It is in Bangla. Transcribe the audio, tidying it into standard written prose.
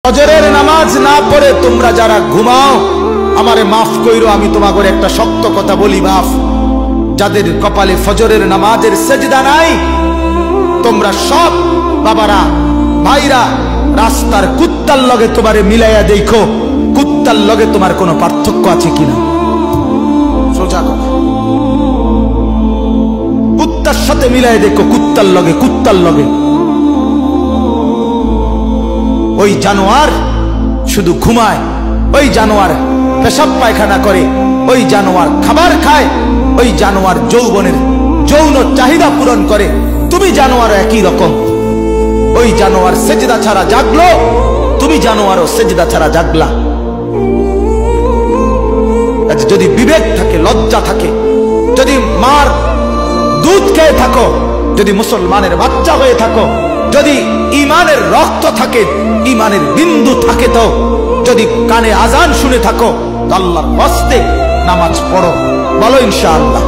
ফজরের নামাজ না পড়ে তোমরা যারা ঘুমাও আমারে মাফ কইরো, আমি তোমাকে একটা শক্ত কথা বলি, মাফ। যাদের কপালে ফজরের নামাজের সেজদা নাই, তোমরা সব বাবারা ভাইরা রাস্তার কুত্তার লগে তোমারে মিলাইয়া দেখো, কুত্তার লগে তোমার কোনো পার্থক্য আছে কিনা। সোজা কথা, কুত্তার সাথে মিলাই দেখো, কুত্তার লগে, কুত্তার লগে। ওই জানোয়ার শুধু ঘুমায়, ওই জানোয়ার পেশাব পায়খানা করে, ওই জানোয়ার খাবার খায়, ওই জানোয়ার যৌবনের যৌন চাহিদা পূরণ করে। তুমি জানোয়ার একই রকম। ওই জানোয়ার সেজদা ছাড়া জাগলো, তুমি জানোয়ারও সেজদা ছাড়া জাগলা। যদি বিবেক থাকে, লজ্জা থাকে, যদি মার দুধ খেয়ে থাকো, যদি মুসলমানের বাচ্চা হয়ে থাকো, যদি ইমানের রক্ত থাকে, ইমানের বিন্দু থাকে, তো যদি কানে আজান শুনে থাকো, আল্লাহর ওয়াস্তে নামাজ পড়ো। বলো ইনশাআল্লাহ।